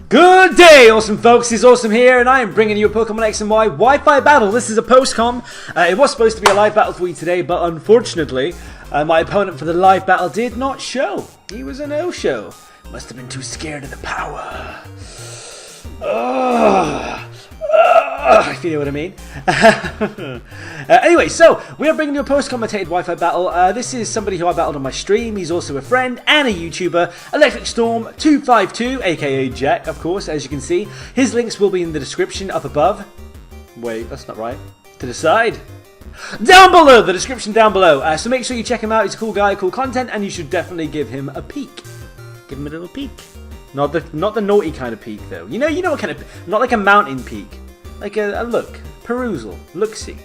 Good day, awesome folks. It's Orsome here, and I am bringing you a Pokémon X and Y Wi-Fi battle. This is a post-comm. It was supposed to be a live battle for you today, but unfortunately, my opponent for the live battle did not show. He was a no-show. Must have been too scared of the power. If you know what I mean. Anyway, so we are bringing you a post-commentated Wi-Fi battle. This is somebody who I battled on my stream. He's also a friend and a YouTuber, Electric Storm 252, aka Jack, of course, as you can see. His links will be in the description up above. Wait, that's not right. To the side. Down below, the description down below. So make sure you check him out. He's a cool guy, cool content, and you should definitely give him a peek. Give him a little peek. Not the naughty kind of peek though. You know what kind of, not like a mountain peak. Like a look, perusal, look-see.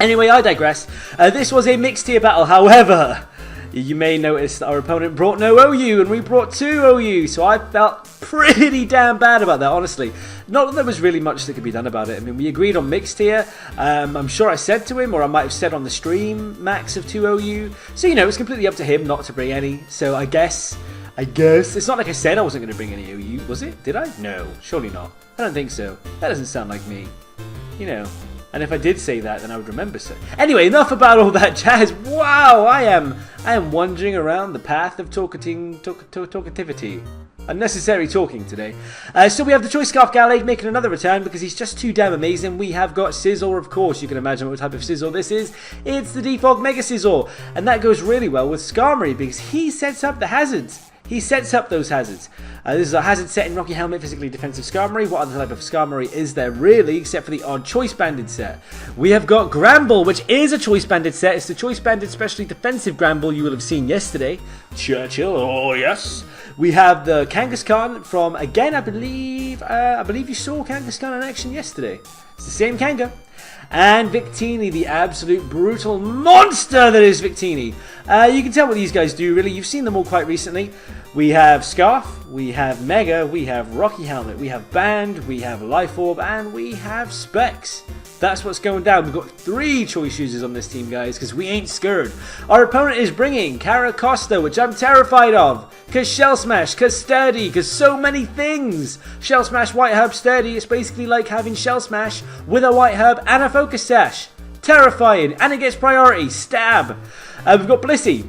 Anyway, I digress. This was a mixed tier battle, however, you may notice that our opponent brought no OU and we brought 2 OU, so I felt pretty damn bad about that, honestly. Not that there was really much that could be done about it. I mean, we agreed on mixed tier. I'm sure I said to him, or I might have said on the stream, max of 2 OU. So, you know, it's completely up to him not to bring any. So I guess, it's not like I said I wasn't going to bring any OU, was it? Did I? No, surely not. I don't think so. That doesn't sound like me. You know. And if I did say that, then I would remember so. Anyway, enough about all that jazz. Wow, I am wandering around the path of talkativity. Unnecessary talking today. So we have the Choice Scarf Gallade making another return because he's just too damn amazing. We have got Scizor, of course. You can imagine what type of Scizor this is. It's the Defog Mega Scizor. And that goes really well with Skarmory because he sets up the hazards. He sets up those hazards. This is a hazard set in Rocky Helmet, physically defensive Skarmory. What other type of Skarmory is there really, except for the odd Choice Banded set? We have got Gramble, which is a Choice Banded set. It's the Choice Banded specially defensive Gramble you will have seen yesterday. Churchill, oh yes. We have the Kangaskhan from, again, I believe you saw Kangaskhan in action yesterday. It's the same Kanga. And Victini, the absolute brutal monster that is Victini. You can tell what these guys do, really. You've seen them all quite recently. We have Scarf, we have Mega, we have Rocky Helmet, we have Band, we have Life Orb, and we have Specs. That's what's going down. We've got 3 choice users on this team, guys, because we ain't scared. Our opponent is bringing Caracosta, which I'm terrified of. Because Shell Smash, because Sturdy, because so many things. Shell Smash, White Herb, Sturdy. It's basically like having Shell Smash with a White Herb and a Focus Sash. Terrifying. And it gets priority. Stab. We've got Blissey.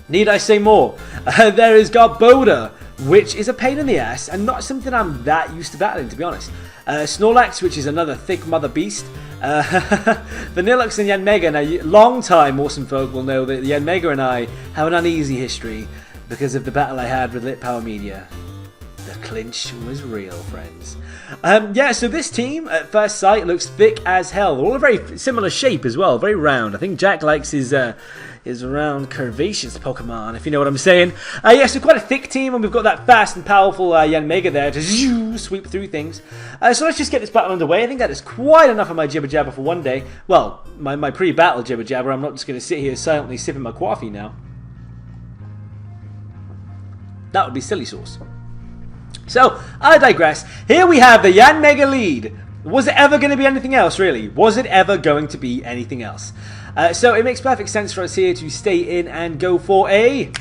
Need I say more? There is Garboda, which is a pain in the ass and not something I'm that used to battling, to be honest. Snorlax, which is another thick mother beast. Vanillux and Yanmega. Now, long time awesome folk will know that Yanmega and I have an uneasy history because of the battle I had with Lit Power Media. The clinch was real, friends. Yeah, so this team, at first sight, looks thick as hell. They're all a very similar shape as well, very round. I think Jack likes his round, curvaceous Pokemon, if you know what I'm saying. Yeah, so quite a thick team, and we've got that fast and powerful Yanmega there to sweep through things. So let's just get this battle underway. I think that is quite enough of my Jibber Jabber for one day. Well, my pre-battle Jibber Jabber. I'm not just going to sit here silently sipping my coffee now. That would be silly sauce. So, I digress. Here we have the Yanmega lead. Was it ever going to be anything else, really? Was it ever going to be anything else? So it makes perfect sense for us here to stay in and go for a...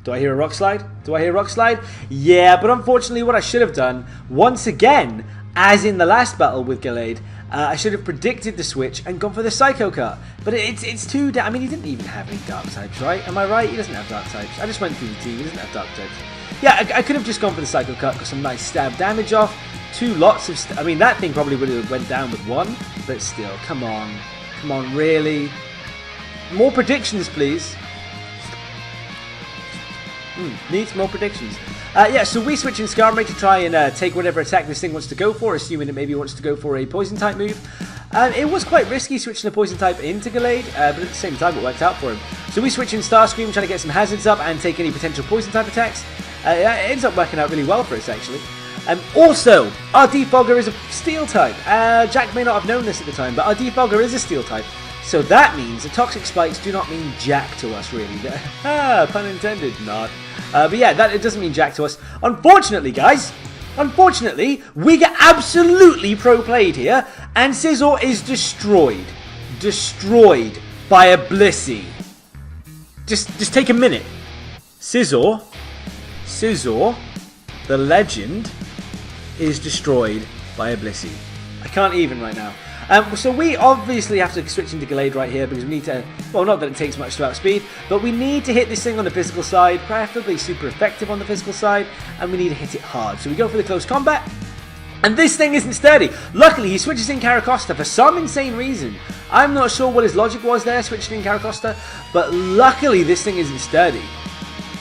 Do I hear a Rock Slide? Do I hear a Rock Slide? Yeah, but unfortunately what I should have done, once again, as in the last battle with Gallade, I should have predicted the switch and gone for the Psycho Cut. But it's too... I mean, he didn't even have any Dark types, right? Am I right? He doesn't have Dark types. I just went through the team. He doesn't have Dark types. Yeah, I could have just gone for the Psycho Cut, got some nice stab damage off. 2 lots of... I mean, that thing probably would have went down with 1. But still, come on. Come on, really? More predictions, please. Needs more predictions. Yeah, so we switch in Skarmory to try and take whatever attack this thing wants to go for, assuming it maybe wants to go for a Poison type move. It was quite risky switching a Poison type into Gallade, but at the same time it worked out for him. So we switch in Starscream, trying to get some hazards up and take any potential Poison type attacks. It ends up working out really well for us, actually. Also, our Defogger is a Steel type. Jack may not have known this at the time, but our Defogger is a Steel type. So that means the Toxic Spikes do not mean jack to us, really. Pun intended, not. But yeah, it doesn't mean jack to us. Unfortunately, guys, we get absolutely pro-played here, and Scizor is destroyed. Destroyed by a Blissey. Just take a minute. Scizor, the legend, is destroyed by a Blissey. I can't even right now. So we obviously have to switch into Gallade right here because we need to, well, not that it takes much to outspeed, but we need to hit this thing on the physical side, preferably super effective on the physical side, and we need to hit it hard. So we go for the close combat, and this thing isn't sturdy. Luckily, he switches in Caracosta for some insane reason. I'm not sure what his logic was there, switching in Caracosta, but luckily this thing isn't sturdy.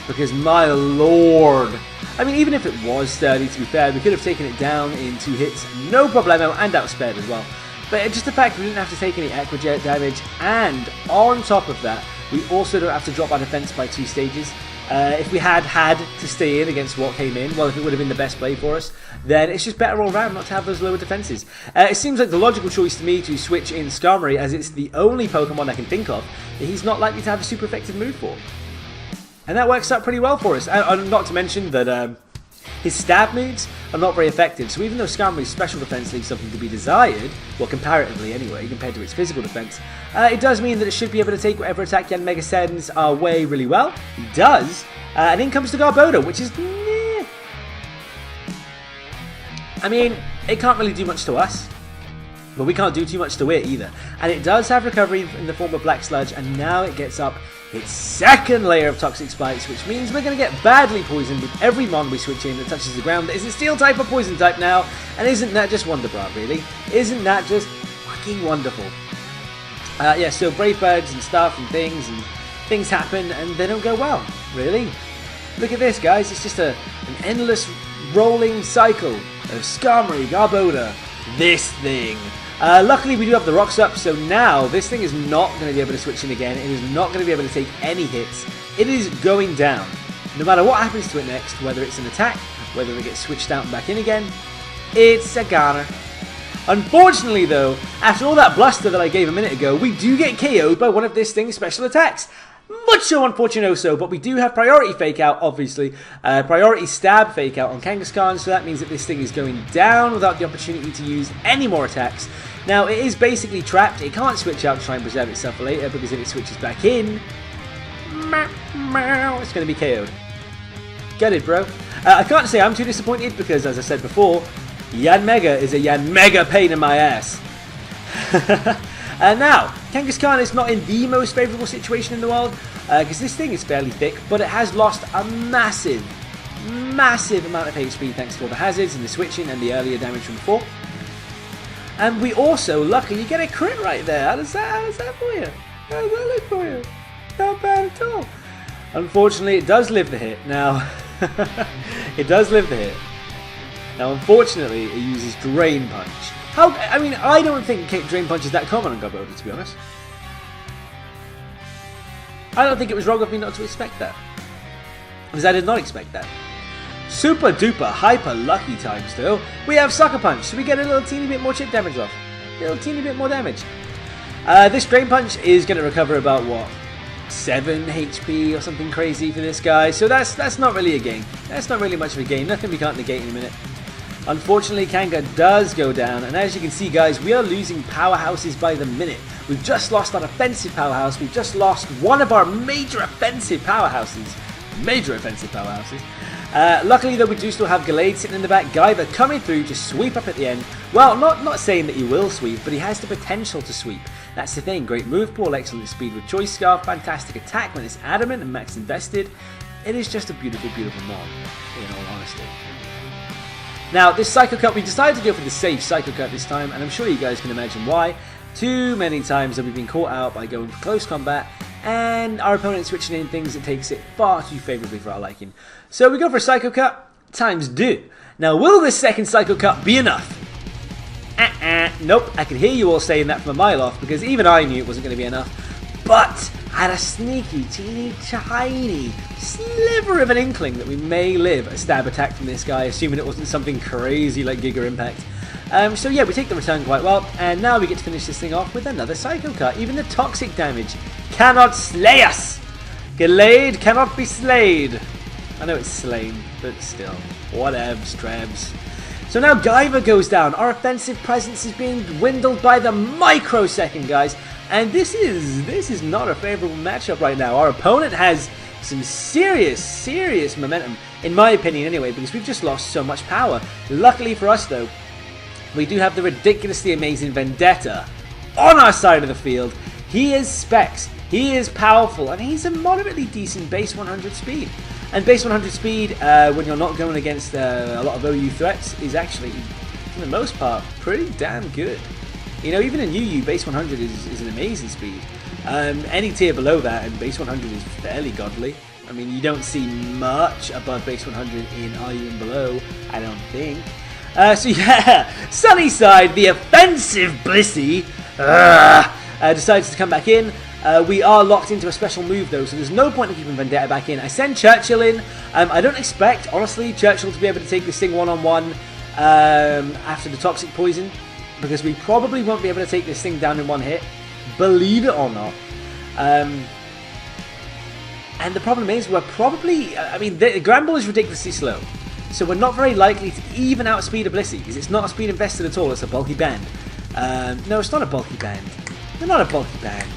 Because my lord, I mean, even if it was sturdy, to be fair, we could have taken it down in 2 hits, no problemo, and outspared as well. But just the fact we didn't have to take any Aqua Jet damage, and on top of that, we also don't have to drop our defense by 2 stages. If we had to stay in against what came in, well, if it would have been the best play for us, then it's just better all around not to have those lower defenses. It seems like the logical choice to me to switch in Skarmory, as it's the only Pokemon I can think of that he's not likely to have a super effective move for. And that works out pretty well for us. And not to mention that his stab moves are not very effective, so even though Skarmory's special defense leaves something to be desired, well, comparatively anyway, compared to its physical defense, it does mean that it should be able to take whatever attack Yanmega sends our way really well. It does, and in comes the Garbodor, which is, I mean, it can't really do much to us, but we can't do too much to it either. And it does have recovery in the form of Black Sludge, and now it gets up its second layer of Toxic Spikes, which means we're going to get badly poisoned with every mon we switch in that touches the ground that isn't Steel type or Poison type now. And isn't that just Wonderbrat, really? Isn't that just fucking wonderful? Yeah, so Brave Birds and stuff and things happen and they don't go well, really. Look at this, guys. It's just an endless rolling cycle of Skarmory, Garbodor, this thing. Luckily we do have the rocks up, so now this thing is not going to be able to switch in again. It is not going to be able to take any hits. It is going down. No matter what happens to it next, whether it's an attack, whether it gets switched out and back in again, it's a goner. Unfortunately though, after all that bluster that I gave a minute ago, we do get KO'd by one of this thing's special attacks. Mucho unfortunoso, but we do have priority fake out, obviously. Priority stab fake out on Kangaskhan, so that means that this thing is going down without the opportunity to use any more attacks. Now, it is basically trapped. It can't switch out to try and preserve itself for later, because if it switches back in, it's going to be KO'd. Get it, bro? I can't say I'm too disappointed, because as I said before, Yanmega is a Yanmega pain in my ass. Now, Kangaskhan is not in the most favourable situation in the world, because this thing is fairly thick, but it has lost a massive amount of HP thanks to all the hazards and the switching and the earlier damage from before. And we also, luckily, get a crit right there. How does that for you? How does that look for you? Not bad at all. Unfortunately, it does live the hit. Now, it does live the hit. Now, unfortunately, it uses Drain Punch. I mean, I don't think Drain Punch is that common on Garbodor, to be honest. I don't think it was wrong of me not to expect that. Because I did not expect that. Super duper hyper lucky times though. We have Sucker Punch, so we get a little teeny bit more chip damage off. A little teeny bit more damage. This Drain Punch is going to recover about, what, 7 HP or something crazy for this guy. So that's not really a gain. That's not really much of a gain. Nothing we can't negate in a minute. Unfortunately, Kanga does go down, and as you can see, guys, we are losing powerhouses by the minute. We've just lost our offensive powerhouse. We've just lost one of our major offensive powerhouses. Luckily, though, we do still have Gallade sitting in the back. Guyver coming through to sweep up at the end. Well, not saying that he will sweep, but he has the potential to sweep. That's the thing. Great move pool, excellent speed with Choice Scarf, fantastic attack when it's adamant and max invested. It is just a beautiful, beautiful mod, in all honesty. Now, this Psycho Cut, we decided to go for the safe Psycho Cut this time, and I'm sure you guys can imagine why. Too many times have we been caught out by going for close combat, and our opponent switching in things that takes it far too favourably for our liking. So we go for a Psycho Cut, times 2. Now, will this second Psycho Cut be enough? Nope, I can hear you all saying that from a mile off, because even I knew it wasn't going to be enough. But I had a sneaky, teeny, tiny sliver of an inkling that we may live a stab attack from this guy, assuming it wasn't something crazy like Giga Impact. So yeah, we take the return quite well, and now we get to finish this thing off with another Psycho Cut. Even the toxic damage cannot slay us! Gallade cannot be slayed! I know it's slain, but still. Whatevs, trebs. So now Guyver goes down. Our offensive presence is being dwindled by the microsecond, guys. And this is not a favorable matchup right now. Our opponent has some serious momentum. in my opinion anyway, because we've just lost so much power. Luckily for us though, we do have the ridiculously amazing Vendetta on our side of the field. He is specs, he is powerful, and he's a moderately decent base 100 speed. And base 100 speed, when you're not going against a lot of OU threats, is actually, for the most part, pretty damn good. You know, even in UU, base 100 is an amazing speed. Any tier below that, and base 100 is fairly godly. I mean, you don't see much above base 100 in RU and below, I don't think. So yeah, Sunnyside, the offensive Blissey, decides to come back in. We are locked into a special move though, so there's no point in keeping Vendetta back in. I send Churchill in. I don't expect, honestly, Churchill to be able to take this thing one-on-one after the Toxic Poison, because we probably won't be able to take this thing down in one hit, believe it or not. And the problem is, we're probably, I mean, the Grand Ball is ridiculously slow, so we're not very likely to even outspeed a Blissey, because it's not a speed invested at all, it's a bulky band. No, it's not a bulky band. They're not a bulky band.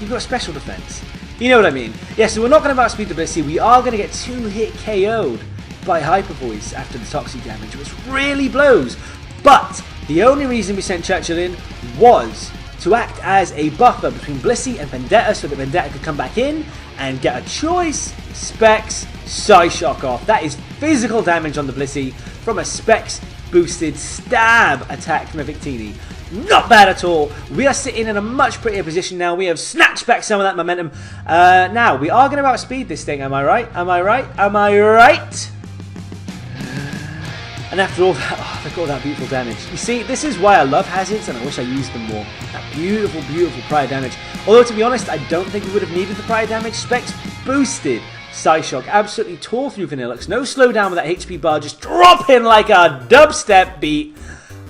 You've got special defense. You know what I mean? Yeah, so we're not going to outspeed the Blissey. We are going to get 2-hit KO'd by Hyper Voice after the Toxic damage, which really blows. But the only reason we sent Churchill in was to act as a buffer between Blissey and Vendetta, so that Vendetta could come back in and get a choice Specs Psyshock off. That is physical damage on the Blissey from a Specs boosted stab attack from a Victini. Not bad at all. We are sitting in a much prettier position now. We have snatched back some of that momentum. Now, we are going to outspeed this thing. Am I right? Am I right? Am I right? And after all that, oh, look at all that beautiful damage. You see, this is why I love hazards, and I wish I used them more. That beautiful, beautiful prior damage. Although, to be honest, I don't think we would have needed the prior damage. Specs boosted Psyshock, absolutely tore through Vanillux. No slowdown with that HP bar, just dropping like a dubstep beat.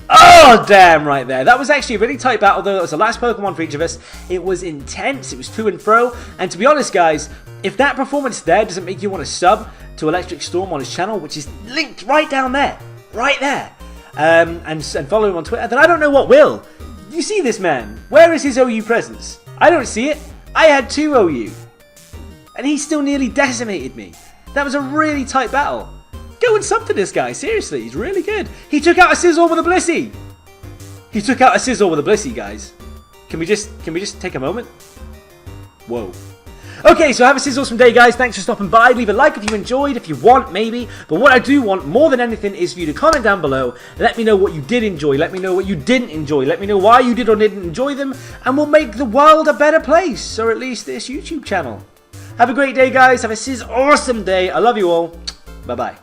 Oh, damn, right there. That was actually a really tight battle, though. That was the last Pokemon for each of us. It was intense. It was to and fro. And to be honest, guys, if that performance there doesn't make you want to sub to Electric Storm on his channel, which is linked right down there, right there, and follow him on Twitter, then I don't know what will. You see this man. Where is his OU presence? I don't see it. I had 2 OU. And he still nearly decimated me. That was a really tight battle. Go and sub to this guy, seriously, he's really good. He took out a Scizorsome with a Blissey. He took out a Scizorsome with a Blissey, guys. Can we just take a moment? Whoa. Okay, so have a Scizorsome day, guys. Thanks for stopping by. Leave a like if you enjoyed, if you want, maybe. But what I do want, more than anything, is for you to comment down below. Let me know what you did enjoy. Let me know what you didn't enjoy. Let me know why you did or didn't enjoy them. And we'll make the world a better place. Or at least this YouTube channel. Have a great day, guys. Have a Scizorsome day. I love you all. Bye-bye.